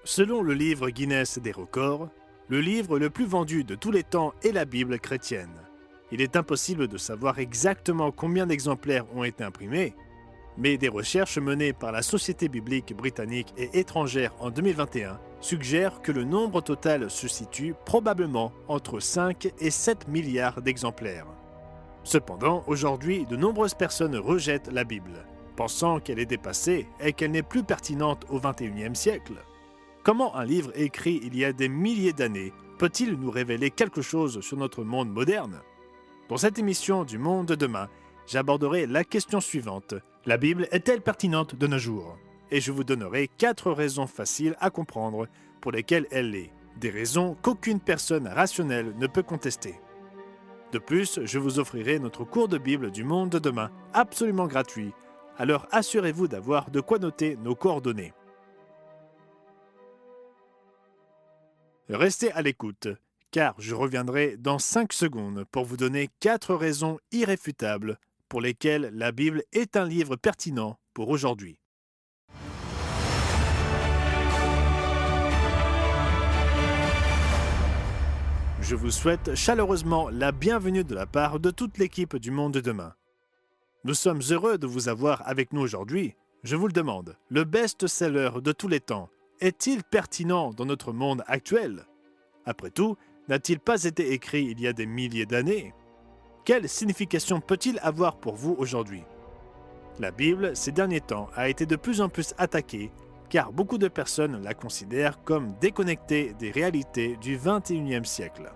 Selon le livre Guinness des records, le livre le plus vendu de tous les temps est la Bible chrétienne. Il est impossible de savoir exactement combien d'exemplaires ont été imprimés, mais des recherches menées par la Société biblique britannique et étrangère en 2021 suggèrent que le nombre total se situe probablement entre 5 et 7 milliards d'exemplaires. Cependant, aujourd'hui, de nombreuses personnes rejettent la Bible, pensant qu'elle est dépassée et qu'elle n'est plus pertinente au XXIe siècle. Comment un livre écrit il y a des milliers d'années peut-il nous révéler quelque chose sur notre monde moderne ? Dans cette émission du Monde de demain, j'aborderai la question suivante. La Bible est-elle pertinente de nos jours ? Et je vous donnerai 4 raisons faciles à comprendre pour lesquelles elle l'est. Des raisons qu'aucune personne rationnelle ne peut contester. De plus, je vous offrirai notre cours de Bible du Monde de demain, absolument gratuit. Alors assurez-vous d'avoir de quoi noter nos coordonnées. Restez à l'écoute, car je reviendrai dans 5 secondes pour vous donner 4 raisons irréfutables pour lesquelles la Bible est un livre pertinent pour aujourd'hui. Je vous souhaite chaleureusement la bienvenue de la part de toute l'équipe du Monde de demain. Nous sommes heureux de vous avoir avec nous aujourd'hui. Je vous le demande, le best-seller de tous les temps est-il pertinent dans notre monde actuel ? Après tout, n'a-t-il pas été écrit il y a des milliers d'années ? Quelle signification peut-il avoir pour vous aujourd'hui ? La Bible, ces derniers temps, a été de plus en plus attaquée car beaucoup de personnes la considèrent comme déconnectée des réalités du XXIe siècle.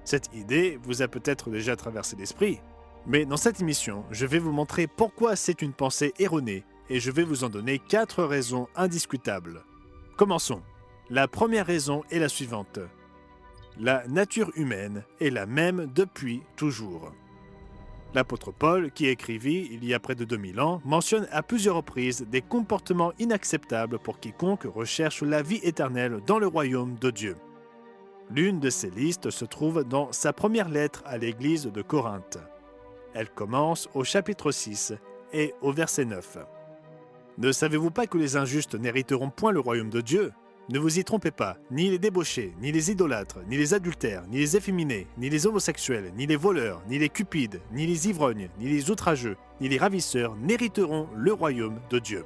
Cette idée vous a peut-être déjà traversé l'esprit, mais dans cette émission, je vais vous montrer pourquoi c'est une pensée erronée et je vais vous en donner 4 raisons indiscutables. Commençons. La première raison est la suivante. La nature humaine est la même depuis toujours. L'apôtre Paul, qui écrivit il y a près de 2000 ans, mentionne à plusieurs reprises des comportements inacceptables pour quiconque recherche la vie éternelle dans le royaume de Dieu. L'une de ces listes se trouve dans sa première lettre à l'église de Corinthe. Elle commence au chapitre 6 et au verset 9. « Ne savez-vous pas que les injustes n'hériteront point le royaume de Dieu ? Ne vous y trompez pas, ni les débauchés, ni les idolâtres, ni les adultères, ni les efféminés, ni les homosexuels, ni les voleurs, ni les cupides, ni les ivrognes, ni les outrageux, ni les ravisseurs n'hériteront le royaume de Dieu. »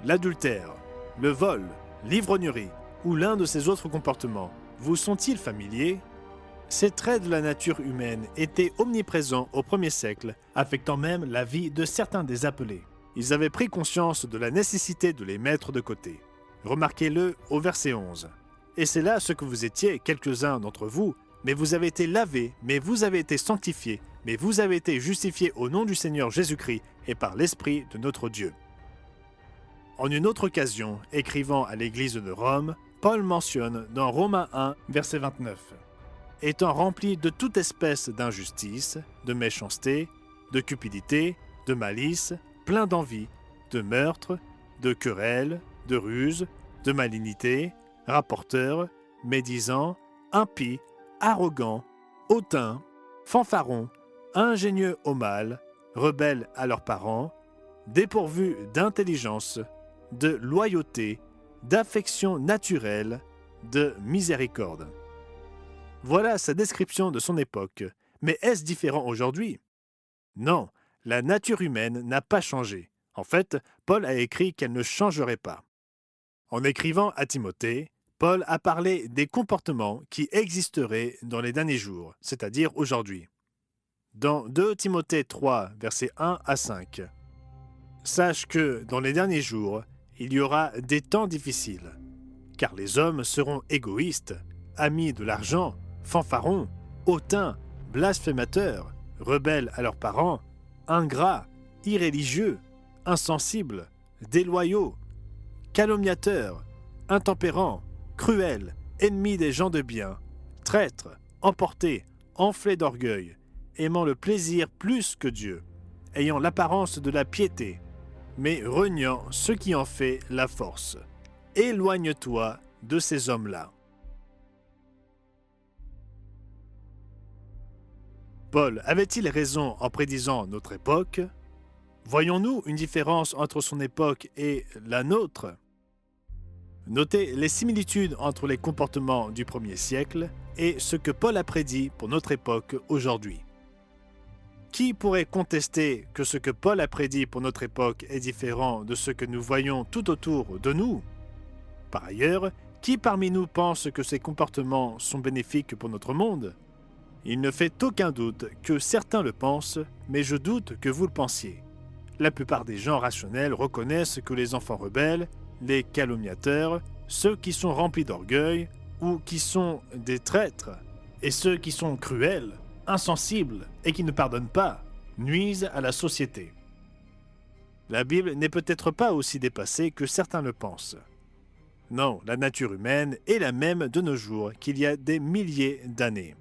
L'adultère, le vol, l'ivrognerie ou l'un de ces autres comportements vous sont-ils familiers ? Ces traits de la nature humaine étaient omniprésents au 1er siècle, affectant même la vie de certains des appelés. Ils avaient pris conscience de la nécessité de les mettre de côté. Remarquez-le au verset 11. « Et c'est là ce que vous étiez, quelques-uns d'entre vous, mais vous avez été lavés, mais vous avez été sanctifiés, mais vous avez été justifiés au nom du Seigneur Jésus-Christ et par l'Esprit de notre Dieu. » En une autre occasion, écrivant à l'église de Rome, Paul mentionne dans Romains 1, verset 29. « Étant remplis de toute espèce d'injustice, de méchanceté, de cupidité, de malice, plein d'envie, de meurtre, de querelles, de ruse, de malignité, rapporteurs, médisants, impies, arrogants, hautains, fanfarons, ingénieux au mal, rebelles à leurs parents, dépourvus d'intelligence, de loyauté, d'affection naturelle, de miséricorde. » Voilà sa description de son époque. Mais est-ce différent aujourd'hui ? Non, la nature humaine n'a pas changé. En fait, Paul a écrit qu'elle ne changerait pas. En écrivant à Timothée, Paul a parlé des comportements qui existeraient dans les derniers jours, c'est-à-dire aujourd'hui. Dans 2 Timothée 3, versets 1 à 5. « Sache que, dans les derniers jours, il y aura des temps difficiles, car les hommes seront égoïstes, amis de l'argent, fanfarons, hautains, blasphémateurs, rebelles à leurs parents, ingrats, irréligieux, insensibles, déloyaux, calomniateurs, intempérants, cruels, ennemis des gens de bien, traîtres, emportés, enflés d'orgueil, aimant le plaisir plus que Dieu, ayant l'apparence de la piété, mais reniant ce qui en fait la force. Éloigne-toi de ces hommes-là. » Paul avait-il raison en prédisant notre époque ? Voyons-nous une différence entre son époque et la nôtre ? Notez les similitudes entre les comportements du premier siècle et ce que Paul a prédit pour notre époque aujourd'hui. Qui pourrait contester que ce que Paul a prédit pour notre époque est différent de ce que nous voyons tout autour de nous? Par ailleurs, qui parmi nous pense que ces comportements sont bénéfiques pour notre monde? Il ne fait aucun doute que certains le pensent, mais je doute que vous le pensiez. La plupart des gens rationnels reconnaissent que les enfants rebelles, les calomniateurs, ceux qui sont remplis d'orgueil ou qui sont des traîtres, et ceux qui sont cruels, insensibles et qui ne pardonnent pas, nuisent à la société. La Bible n'est peut-être pas aussi dépassée que certains le pensent. Non, la nature humaine est la même de nos jours qu'il y a des milliers d'années.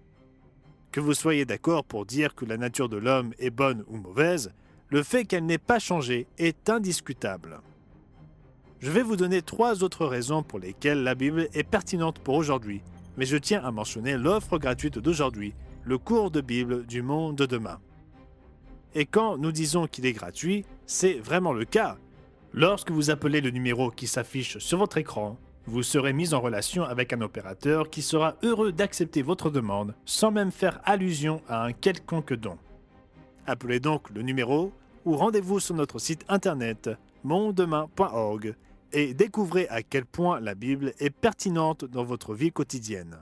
Que vous soyez d'accord pour dire que la nature de l'homme est bonne ou mauvaise, le fait qu'elle n'ait pas changé est indiscutable. Je vais vous donner 3 autres raisons pour lesquelles la Bible est pertinente pour aujourd'hui, mais je tiens à mentionner l'offre gratuite d'aujourd'hui, le cours de Bible du monde de demain. Et quand nous disons qu'il est gratuit, c'est vraiment le cas. Lorsque vous appelez le numéro qui s'affiche sur votre écran, vous serez mis en relation avec un opérateur qui sera heureux d'accepter votre demande sans même faire allusion à un quelconque don. Appelez donc le numéro ou rendez-vous sur notre site internet mondedemain.org et découvrez à quel point la Bible est pertinente dans votre vie quotidienne.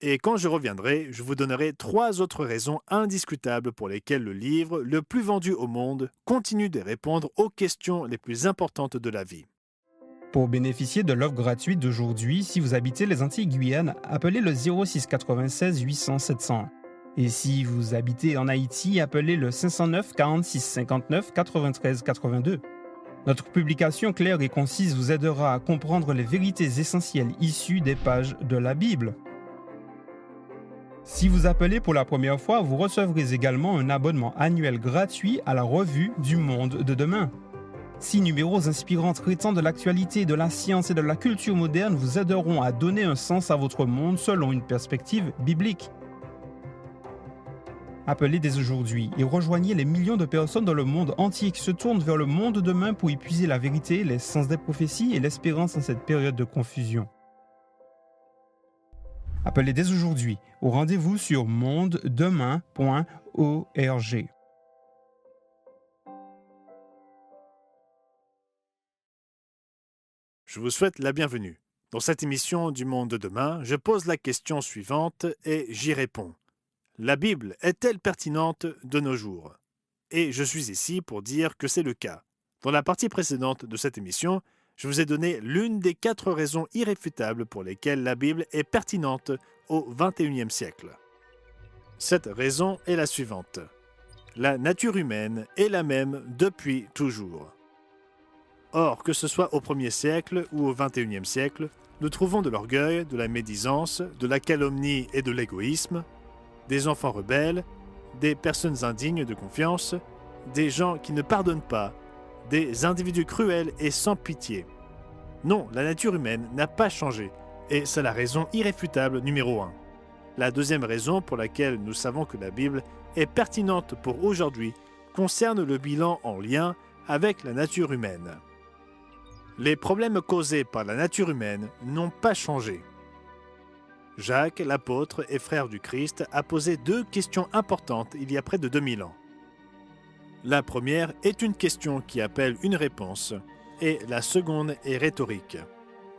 Et quand je reviendrai, je vous donnerai 3 autres raisons indiscutables pour lesquelles le livre le plus vendu au monde continue de répondre aux questions les plus importantes de la vie. Pour bénéficier de l'offre gratuite d'aujourd'hui, si vous habitez les Antilles-Guyane, appelez le 06 96 800 701. Et si vous habitez en Haïti, appelez le 509 46 59 93 82. Notre publication claire et concise vous aidera à comprendre les vérités essentielles issues des pages de la Bible. Si vous appelez pour la première fois, vous recevrez également un abonnement annuel gratuit à la revue du monde de demain. 6 numéros inspirants traitant de l'actualité, de la science et de la culture moderne vous aideront à donner un sens à votre monde selon une perspective biblique. Appelez dès aujourd'hui et rejoignez les millions de personnes dans le monde entier qui se tournent vers le monde de demain pour y puiser la vérité, l'essence des prophéties et l'espérance en cette période de confusion. Appelez dès aujourd'hui au rendez-vous sur mondedemain.org. Je vous souhaite la bienvenue. Dans cette émission du Monde de demain, je pose la question suivante et j'y réponds. La Bible est-elle pertinente de nos jours? Et je suis ici pour dire que c'est le cas. Dans la partie précédente de cette émission, je vous ai donné l'une des 4 raisons irréfutables pour lesquelles la Bible est pertinente au XXIe siècle. Cette raison est la suivante. La nature humaine est la même depuis toujours. Or, que ce soit au 1er siècle ou au XXIe siècle, nous trouvons de l'orgueil, de la médisance, de la calomnie et de l'égoïsme, des enfants rebelles, des personnes indignes de confiance, des gens qui ne pardonnent pas, des individus cruels et sans pitié. Non, la nature humaine n'a pas changé, et c'est la raison irréfutable numéro 1. La deuxième raison pour laquelle nous savons que la Bible est pertinente pour aujourd'hui concerne le bilan en lien avec la nature humaine. Les problèmes causés par la nature humaine n'ont pas changé. Jacques, l'apôtre et frère du Christ, a posé 2 questions importantes il y a près de 2000 ans. La première est une question qui appelle une réponse, et la seconde est rhétorique.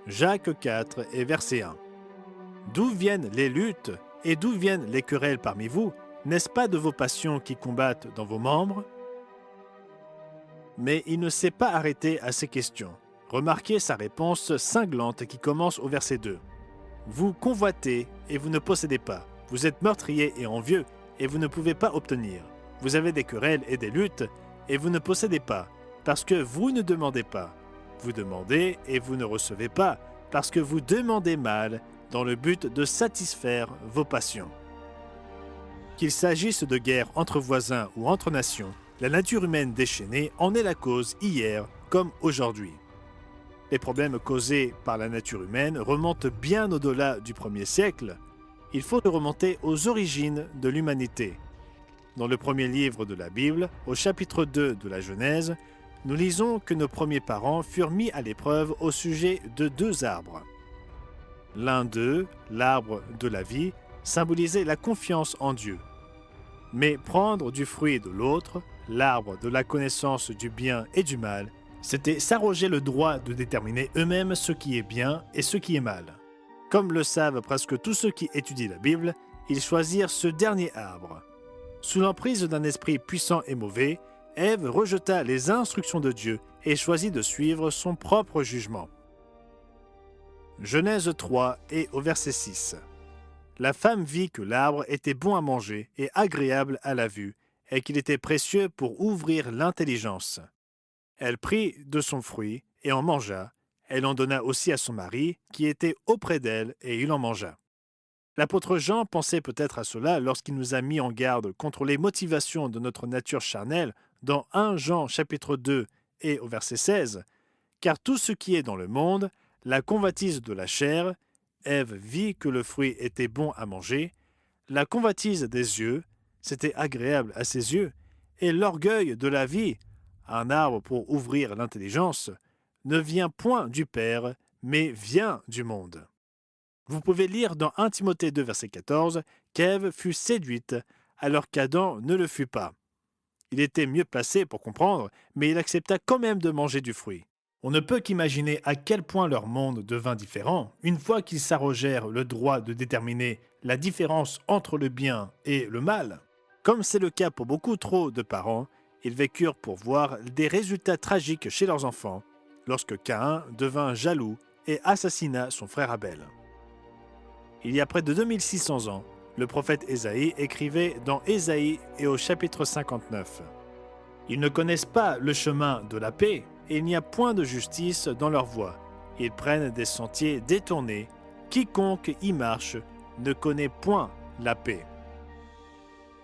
Jacques 4 et verset 1. D'où viennent les luttes et d'où viennent les querelles parmi vous? N'est-ce pas de vos passions qui combattent dans vos membres? Mais il ne s'est pas arrêté à ces questions. Remarquez sa réponse cinglante qui commence au verset 2. Vous convoitez et vous ne possédez pas. Vous êtes meurtrier et envieux et vous ne pouvez pas obtenir. Vous avez des querelles et des luttes et vous ne possédez pas, parce que vous ne demandez pas. Vous demandez et vous ne recevez pas, parce que vous demandez mal dans le but de satisfaire vos passions. Qu'il s'agisse de guerres entre voisins ou entre nations, la nature humaine déchaînée en est la cause hier comme aujourd'hui. Les problèmes causés par la nature humaine remontent bien au-delà du 1er siècle. Il faut remonter aux origines de l'humanité. Dans le premier livre de la Bible, au chapitre 2 de la Genèse, nous lisons que nos premiers parents furent mis à l'épreuve au sujet de 2 arbres. L'un d'eux, l'arbre de la vie, symbolisait la confiance en Dieu. Mais prendre du fruit de l'autre, l'arbre de la connaissance du bien et du mal, c'était s'arroger le droit de déterminer eux-mêmes ce qui est bien et ce qui est mal. Comme le savent presque tous ceux qui étudient la Bible, ils choisirent ce dernier arbre. Sous l'emprise d'un esprit puissant et mauvais, Ève rejeta les instructions de Dieu et choisit de suivre son propre jugement. Genèse 3 et au verset 6. La femme vit que l'arbre était bon à manger et agréable à la vue, et qu'il était précieux pour ouvrir l'intelligence. Elle prit de son fruit et en mangea. Elle en donna aussi à son mari, qui était auprès d'elle, et il en mangea. L'apôtre Jean pensait peut-être à cela lorsqu'il nous a mis en garde contre les motivations de notre nature charnelle dans 1 Jean chapitre 2 et au verset 16, « Car tout ce qui est dans le monde, la convoitise de la chair, Ève vit que le fruit était bon à manger, la convoitise des yeux, c'était agréable à ses yeux, et l'orgueil de la vie, un arbre pour ouvrir l'intelligence, ne vient point du Père, mais vient du monde. » Vous pouvez lire dans 1 Timothée 2, verset 14, qu'Ève fut séduite, alors qu'Adam ne le fut pas. Il était mieux placé pour comprendre, mais il accepta quand même de manger du fruit. On ne peut qu'imaginer à quel point leur monde devint différent une fois qu'ils s'arrogèrent le droit de déterminer la différence entre le bien et le mal. Comme c'est le cas pour beaucoup trop de parents, ils vécurent pour voir des résultats tragiques chez leurs enfants, lorsque Caïn devint jaloux et assassina son frère Abel. Il y a près de 2600 ans, le prophète Ésaïe écrivait dans Ésaïe et au chapitre 59. « Ils ne connaissent pas le chemin de la paix, et il n'y a point de justice dans leur voie. Ils prennent des sentiers détournés. Quiconque y marche ne connaît point la paix. »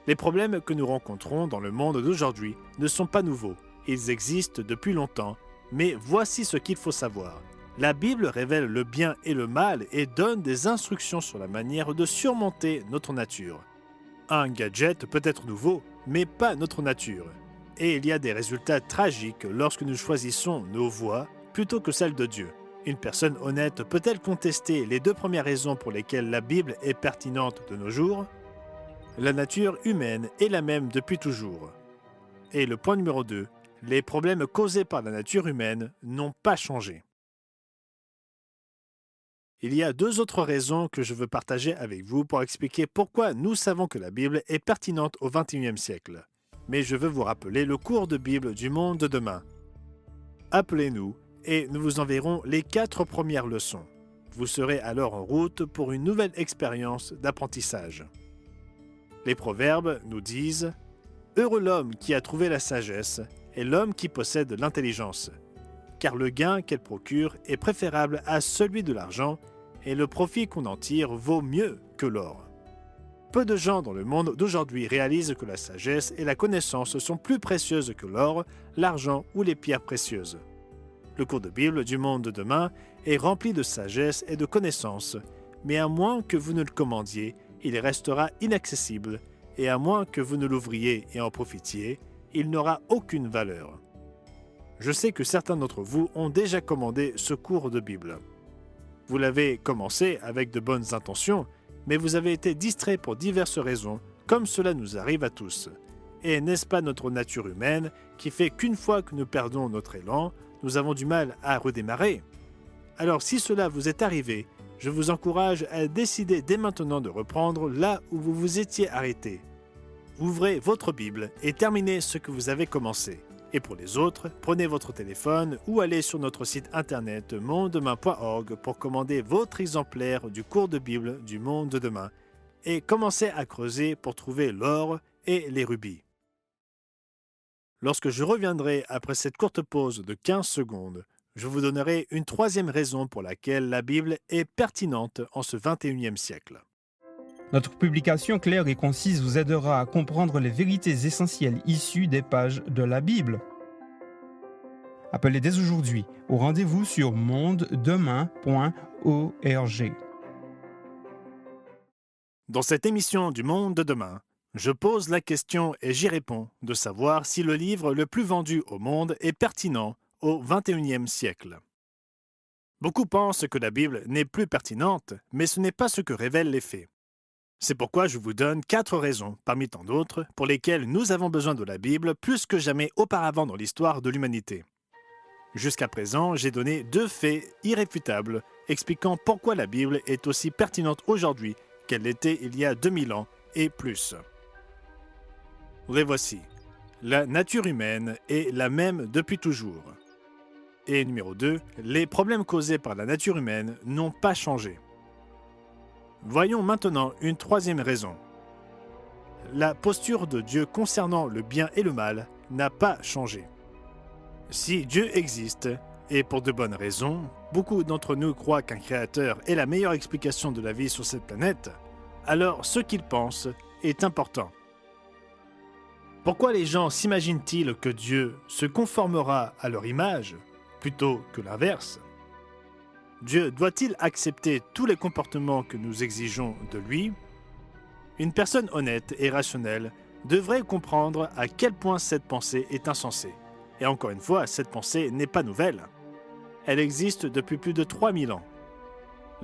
Les problèmes que nous rencontrons dans le monde d'aujourd'hui ne sont pas nouveaux. Ils existent depuis longtemps, mais voici ce qu'il faut savoir. La Bible révèle le bien et le mal et donne des instructions sur la manière de surmonter notre nature. Un gadget peut être nouveau, mais pas notre nature. Et il y a des résultats tragiques lorsque nous choisissons nos voies plutôt que celles de Dieu. Une personne honnête peut-elle contester les 2 premières raisons pour lesquelles la Bible est pertinente de nos jours? La nature humaine est la même depuis toujours. Et le point numéro 2, les problèmes causés par la nature humaine n'ont pas changé. Il y a 2 autres raisons que je veux partager avec vous pour expliquer pourquoi nous savons que la Bible est pertinente au XXIe siècle. Mais je veux vous rappeler le cours de Bible du monde de demain. Appelez-nous et nous vous enverrons les 4 premières leçons. Vous serez alors en route pour une nouvelle expérience d'apprentissage. Les proverbes nous disent « Heureux l'homme qui a trouvé la sagesse et l'homme qui possède l'intelligence, car le gain qu'elle procure est préférable à celui de l'argent et le profit qu'on en tire vaut mieux que l'or. » Peu de gens dans le monde d'aujourd'hui réalisent que la sagesse et la connaissance sont plus précieuses que l'or, l'argent ou les pierres précieuses. Le cours de Bible du monde de demain est rempli de sagesse et de connaissance, mais à moins que vous ne le commandiez, il restera inaccessible, et à moins que vous ne l'ouvriez et en profitiez, il n'aura aucune valeur. Je sais que certains d'entre vous ont déjà commandé ce cours de Bible. Vous l'avez commencé avec de bonnes intentions, mais vous avez été distrait pour diverses raisons, comme cela nous arrive à tous. Et n'est-ce pas notre nature humaine qui fait qu'une fois que nous perdons notre élan, nous avons du mal à redémarrer? Alors si cela vous est arrivé, je vous encourage à décider dès maintenant de reprendre là où vous vous étiez arrêté. Ouvrez votre Bible et terminez ce que vous avez commencé. Et pour les autres, prenez votre téléphone ou allez sur notre site internet mondedemain.org pour commander votre exemplaire du cours de Bible du monde de demain et commencez à creuser pour trouver l'or et les rubis. Lorsque je reviendrai après cette courte pause de 15 secondes, je vous donnerai une 3e raison pour laquelle la Bible est pertinente en ce 21e siècle. Notre publication claire et concise vous aidera à comprendre les vérités essentielles issues des pages de la Bible. Appelez dès aujourd'hui au rendez-vous sur mondedemain.org. Dans cette émission du Monde de demain, Je pose la question et j'y réponds de savoir si le livre le plus vendu au monde est pertinent au XXIe siècle. Beaucoup pensent que la Bible n'est plus pertinente, mais ce n'est pas ce que révèlent les faits. C'est pourquoi je vous donne 4 raisons, parmi tant d'autres, pour lesquelles nous avons besoin de la Bible plus que jamais auparavant dans l'histoire de l'humanité. Jusqu'à présent, j'ai donné 2 faits irréfutables expliquant pourquoi la Bible est aussi pertinente aujourd'hui qu'elle l'était il y a 2000 ans et plus. Les voici. La nature humaine est la même depuis toujours. Et numéro 2, les problèmes causés par la nature humaine n'ont pas changé. Voyons maintenant une 3e raison. La posture de Dieu concernant le bien et le mal n'a pas changé. Si Dieu existe, et pour de bonnes raisons, beaucoup d'entre nous croient qu'un créateur est la meilleure explication de la vie sur cette planète, alors ce qu'ils pensent est important. Pourquoi les gens s'imaginent-ils que Dieu se conformera à leur image plutôt que l'inverse? Dieu doit-il accepter tous les comportements que nous exigeons de lui? Une personne honnête et rationnelle devrait comprendre à quel point cette pensée est insensée. Et encore une fois, cette pensée n'est pas nouvelle. Elle existe depuis plus de 3000 ans.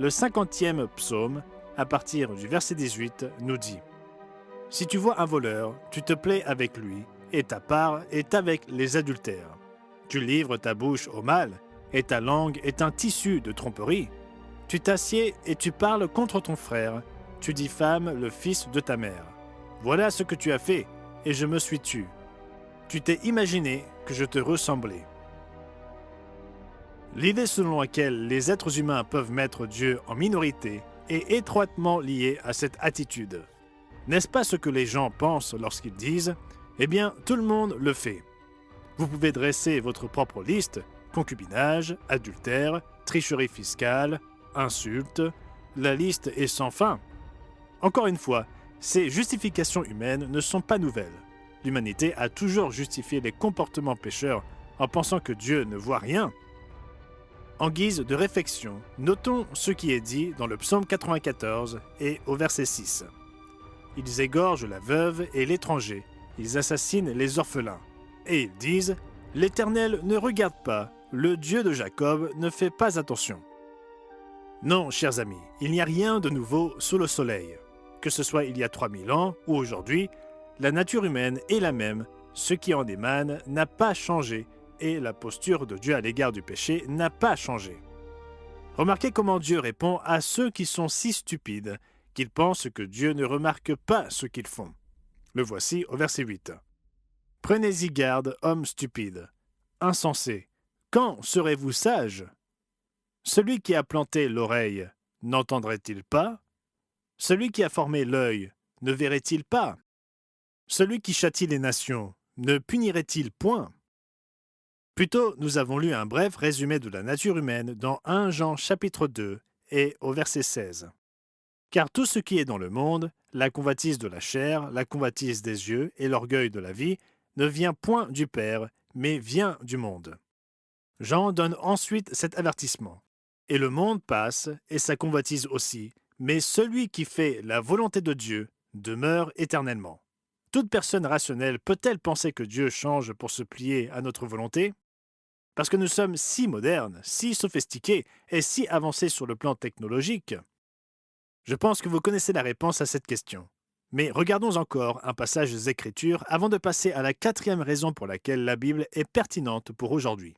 Le 50e psaume, à partir du verset 18, nous dit « Si tu vois un voleur, tu te plais avec lui, et ta part est avec les adultères. Tu livres ta bouche au mal, et ta langue est un tissu de tromperie. Tu t'assieds et tu parles contre ton frère, tu diffames le fils de ta mère. Voilà ce que tu as fait, et je me suis tu. Tu t'es imaginé que je te ressemblais. » L'idée selon laquelle les êtres humains peuvent mettre Dieu en minorité est étroitement liée à cette attitude. N'est-ce pas ce que les gens pensent lorsqu'ils disent « Eh bien, tout le monde le fait ». Vous pouvez dresser votre propre liste, concubinage, adultère, tricherie fiscale, insultes, la liste est sans fin. Encore une fois, ces justifications humaines ne sont pas nouvelles. L'humanité a toujours justifié les comportements pécheurs en pensant que Dieu ne voit rien. En guise de réflexion, notons ce qui est dit dans le psaume 94 et au verset 6. Ils égorgent la veuve et l'étranger, ils assassinent les orphelins. Et ils disent « L'Éternel ne regarde pas, le Dieu de Jacob ne fait pas attention. » Non, chers amis, il n'y a rien de nouveau sous le soleil. Que ce soit il y a 3000 ans ou aujourd'hui, la nature humaine est la même, ce qui en émane n'a pas changé et la posture de Dieu à l'égard du péché n'a pas changé. Remarquez comment Dieu répond à ceux qui sont si stupides qu'ils pensent que Dieu ne remarque pas ce qu'ils font. Le voici au verset 8. « Prenez-y garde, hommes stupides, insensés. Quand serez-vous sages? Celui qui a planté l'oreille, n'entendrait-il pas? Celui qui a formé l'œil, ne verrait-il pas? Celui qui châtie les nations, ne punirait-il point? » Plutôt, nous avons lu un bref résumé de la nature humaine dans 1 Jean chapitre 2 et au verset 16. Car tout ce qui est dans le monde, la convoitise de la chair, la convoitise des yeux et l'orgueil de la vie, ne vient point du Père, mais vient du monde. Jean donne ensuite cet avertissement. Et le monde passe, et sa convoitise aussi, mais celui qui fait la volonté de Dieu demeure éternellement. Toute personne rationnelle peut-elle penser que Dieu change pour se plier à notre volonté? Parce que nous sommes si modernes, si sophistiqués et si avancés sur le plan technologique. Je pense que vous connaissez la réponse à cette question. Mais regardons encore un passage des Écritures avant de passer à la 4e raison pour laquelle la Bible est pertinente pour aujourd'hui.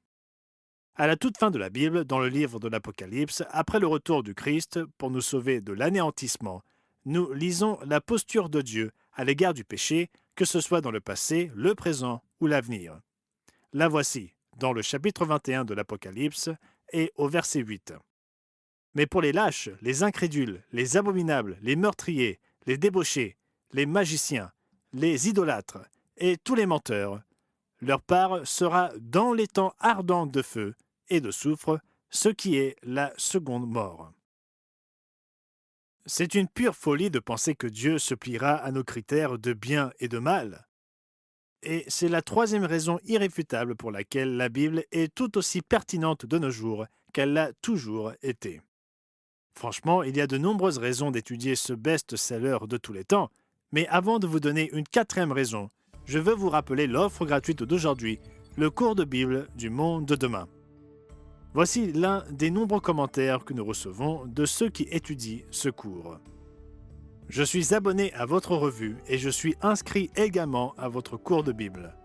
À la toute fin de la Bible, dans le livre de l'Apocalypse, après le retour du Christ pour nous sauver de l'anéantissement, nous lisons la posture de Dieu à l'égard du péché, que ce soit dans le passé, le présent ou l'avenir. La voici, dans le chapitre 21 de l'Apocalypse et au verset 8. « Mais pour les lâches, les incrédules, les abominables, les meurtriers, les débauchés, les magiciens, les idolâtres et tous les menteurs, leur part sera dans les temps ardents de feu et de soufre, ce qui est la seconde mort. » C'est une pure folie de penser que Dieu se pliera à nos critères de bien et de mal. Et c'est la 3e raison irréfutable pour laquelle la Bible est tout aussi pertinente de nos jours qu'elle l'a toujours été. Franchement, il y a de nombreuses raisons d'étudier ce best-seller de tous les temps, Mais avant de vous donner une quatrième raison, je veux vous rappeler l'offre gratuite d'aujourd'hui, le cours de Bible du monde de demain. Voici l'un des nombreux commentaires que nous recevons de ceux qui étudient ce cours. Je suis abonné à votre revue et je suis inscrit également à votre cours de Bible.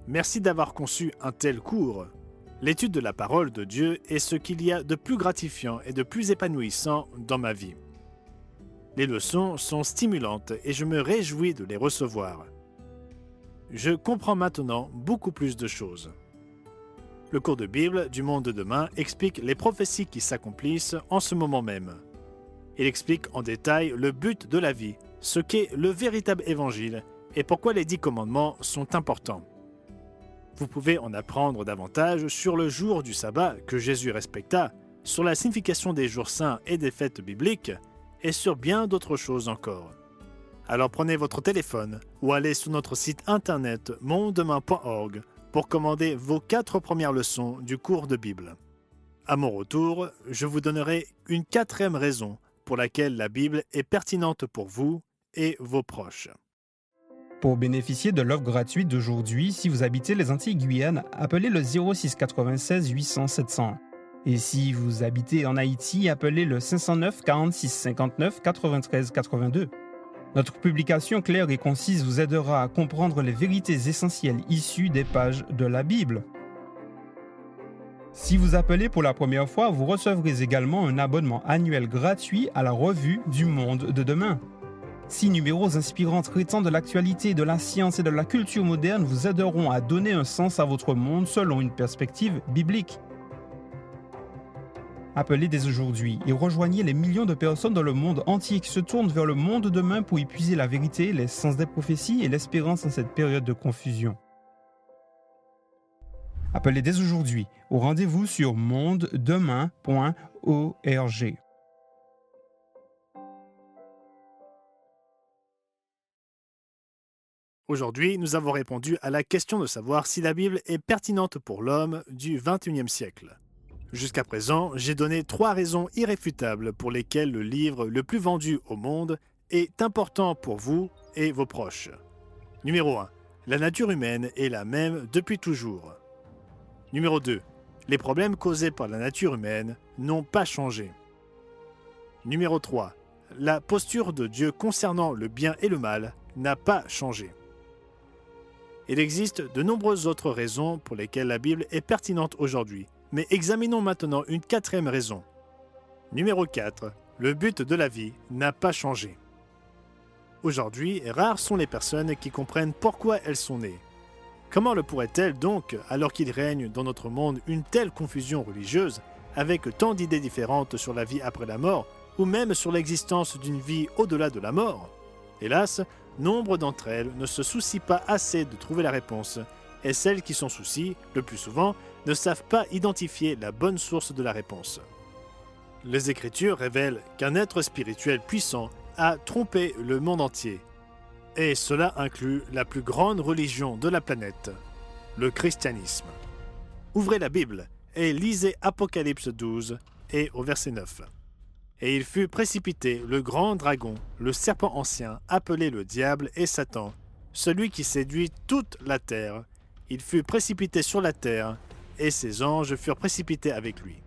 Merci d'avoir conçu un tel cours. L'étude de la parole de Dieu est ce qu'il y a de plus gratifiant et de plus épanouissant dans ma vie. Les leçons sont stimulantes et je me réjouis de les recevoir. Je comprends maintenant beaucoup plus de choses. Le cours de Bible du monde de demain explique les prophéties qui s'accomplissent en ce moment même. Il explique en détail le but de la vie, ce qu'est le véritable évangile et pourquoi les 10 commandements sont importants. Vous pouvez en apprendre davantage sur le jour du sabbat que Jésus respecta, sur la signification des jours saints et des fêtes bibliques, et sur bien d'autres choses encore. Alors prenez votre téléphone ou allez sur notre site internet mondedemain.org pour commander vos 4 premières leçons du cours de Bible. À mon retour, je vous donnerai une 4e raison pour laquelle la Bible est pertinente pour vous et vos proches. Pour bénéficier de l'offre gratuite d'aujourd'hui, si vous habitez les Antilles-Guyane, appelez le 06 96 800 700. Et si vous habitez en Haïti, appelez le 509 46 59 93 82. Notre publication claire et concise vous aidera à comprendre les vérités essentielles issues des pages de la Bible. Si vous appelez pour la première fois, vous recevrez également un abonnement annuel gratuit à la revue du monde de demain. 6 numéros inspirants traitant de l'actualité, de la science et de la culture moderne vous aideront à donner un sens à votre monde selon une perspective biblique. Appelez dès aujourd'hui et rejoignez les millions de personnes dans le monde entier qui se tournent vers le monde de demain pour y puiser la vérité, les sens des prophéties et l'espérance en cette période de confusion. Appelez dès aujourd'hui au rendez-vous sur mondedemain.org. Aujourd'hui, nous avons répondu à la question de savoir si la Bible est pertinente pour l'homme du XXIe siècle. Jusqu'à présent, j'ai donné 3 raisons irréfutables pour lesquelles le livre le plus vendu au monde est important pour vous et vos proches. Numéro 1. La nature humaine est la même depuis toujours. Numéro 2. Les problèmes causés par la nature humaine n'ont pas changé. Numéro 3. La posture de Dieu concernant le bien et le mal n'a pas changé. Il existe de nombreuses autres raisons pour lesquelles la Bible est pertinente aujourd'hui, mais examinons maintenant une 4e raison. Numéro 4. Le but de la vie n'a pas changé. Aujourd'hui, rares sont les personnes qui comprennent pourquoi elles sont nées. Comment le pourrait-elle donc, alors qu'il règne dans notre monde une telle confusion religieuse, avec tant d'idées différentes sur la vie après la mort, ou même sur l'existence d'une vie au-delà de la mort? Hélas, nombre d'entre elles ne se soucient pas assez de trouver la réponse, et celles qui s'en soucient, le plus souvent, ne savent pas identifier la bonne source de la réponse. Les Écritures révèlent qu'un être spirituel puissant a trompé le monde entier. Et cela inclut la plus grande religion de la planète, le christianisme. Ouvrez la Bible et lisez Apocalypse 12 et au verset 9. Et il fut précipité le grand dragon, le serpent ancien, appelé le diable et Satan, celui qui séduit toute la terre. Il fut précipité sur la terre, et ses anges furent précipités avec lui.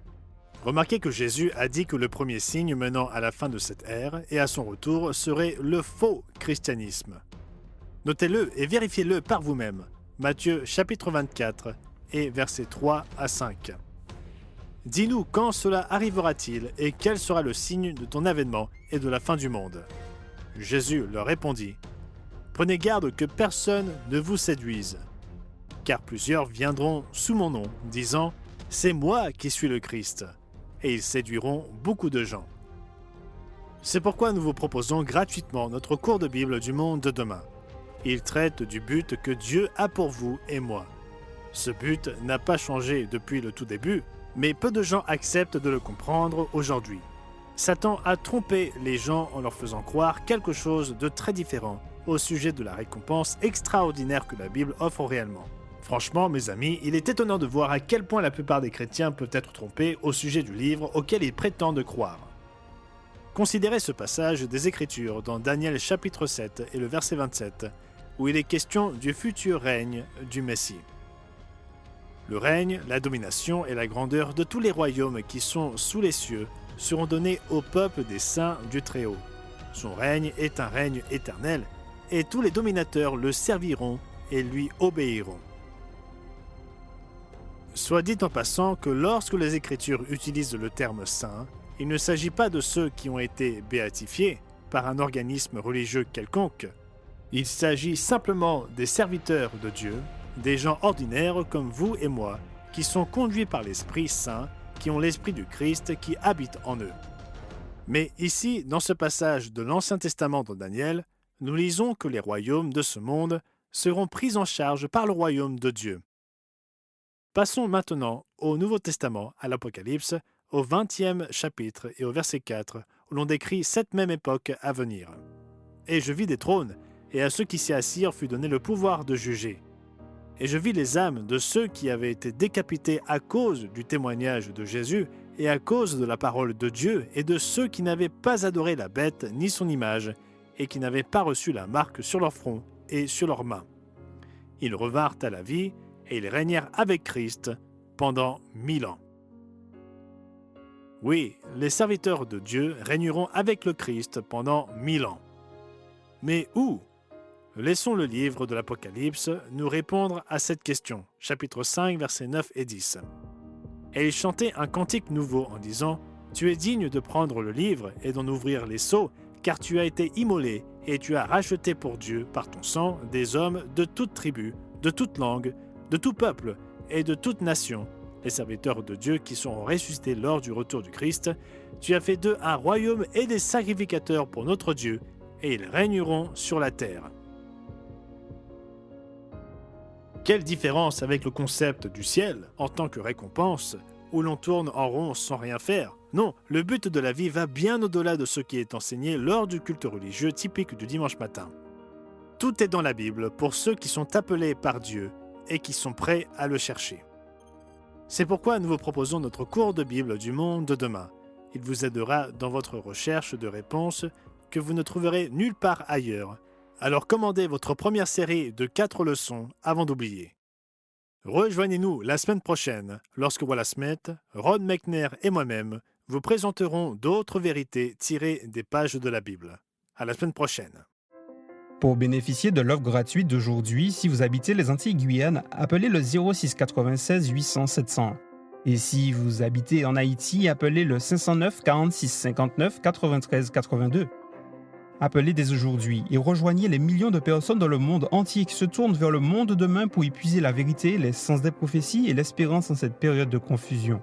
Remarquez que Jésus a dit que le premier signe menant à la fin de cette ère et à son retour serait le faux christianisme. Notez-le et vérifiez-le par vous-même. Matthieu chapitre 24 et versets 3 à 5. Dis-nous quand cela arrivera-t-il et quel sera le signe de ton avènement et de la fin du monde. Jésus leur répondit, prenez garde que personne ne vous séduise, car plusieurs viendront sous mon nom, disant, c'est moi qui suis le Christ, et ils séduiront beaucoup de gens. C'est pourquoi nous vous proposons gratuitement notre cours de Bible du monde de demain. Il traite du but que Dieu a pour vous et moi. Ce but n'a pas changé depuis le tout début, mais peu de gens acceptent de le comprendre aujourd'hui. Satan a trompé les gens en leur faisant croire quelque chose de très différent au sujet de la récompense extraordinaire que la Bible offre réellement. Franchement, mes amis, il est étonnant de voir à quel point la plupart des chrétiens peuvent être trompés au sujet du livre auquel ils prétendent croire. Considérez ce passage des Écritures dans Daniel chapitre 7 et le verset 27, où il est question du futur règne du Messie. Le règne, la domination et la grandeur de tous les royaumes qui sont sous les cieux seront donnés au peuple des saints du Très-Haut. Son règne est un règne éternel, et tous les dominateurs le serviront et lui obéiront. Soit dit en passant que lorsque les Écritures utilisent le terme « saint », il ne s'agit pas de ceux qui ont été béatifiés par un organisme religieux quelconque. Il s'agit simplement des serviteurs de Dieu, des gens ordinaires comme vous et moi, qui sont conduits par l'Esprit Saint, qui ont l'Esprit du Christ qui habite en eux. Mais ici, dans ce passage de l'Ancien Testament de Daniel, nous lisons que les royaumes de ce monde seront pris en charge par le royaume de Dieu. Passons maintenant au Nouveau Testament, à l'Apocalypse, au 20e chapitre et au verset 4, où l'on décrit cette même époque à venir. « Et je vis des trônes, et à ceux qui s'y assirent fut donné le pouvoir de juger. Et je vis les âmes de ceux qui avaient été décapités à cause du témoignage de Jésus et à cause de la parole de Dieu, et de ceux qui n'avaient pas adoré la bête ni son image, et qui n'avaient pas reçu la marque sur leur front et sur leurs mains. Ils revinrent à la vie, et ils régnèrent avec Christ pendant 1000 ans. » Oui, les serviteurs de Dieu régneront avec le Christ pendant 1000 ans. Mais où ? Laissons le livre de l'Apocalypse nous répondre à cette question, chapitre 5, versets 9 et 10. Et il chantait un cantique nouveau en disant « Tu es digne de prendre le livre et d'en ouvrir les sceaux, car tu as été immolé et tu as racheté pour Dieu par ton sang des hommes de toute tribu, de toute langue, de tout peuple et de toute nation, les serviteurs de Dieu qui seront ressuscités lors du retour du Christ. Tu as fait d'eux un royaume et des sacrificateurs pour notre Dieu, et ils régneront sur la terre. » Quelle différence avec le concept du ciel en tant que récompense, où l'on tourne en rond sans rien faire. Non, le but de la vie va bien au-delà de ce qui est enseigné lors du culte religieux typique du dimanche matin. Tout est dans la Bible pour ceux qui sont appelés par Dieu et qui sont prêts à le chercher. C'est pourquoi nous vous proposons notre cours de Bible du monde de demain. Il vous aidera dans votre recherche de réponses que vous ne trouverez nulle part ailleurs. Alors commandez votre première série de 4 leçons avant d'oublier. Rejoignez-nous la semaine prochaine lorsque Wallace Smith, Ron Mechner et moi-même vous présenterons d'autres vérités tirées des pages de la Bible. À la semaine prochaine. Pour bénéficier de l'offre gratuite d'aujourd'hui, si vous habitez les Antilles-Guyane, appelez le 0696 800 700. Et si vous habitez en Haïti, appelez le 509 46 59 93 82. Appelez dès aujourd'hui et rejoignez les millions de personnes dans le monde entier qui se tournent vers le monde de demain pour y puiser la vérité, les sens des prophéties et l'espérance en cette période de confusion.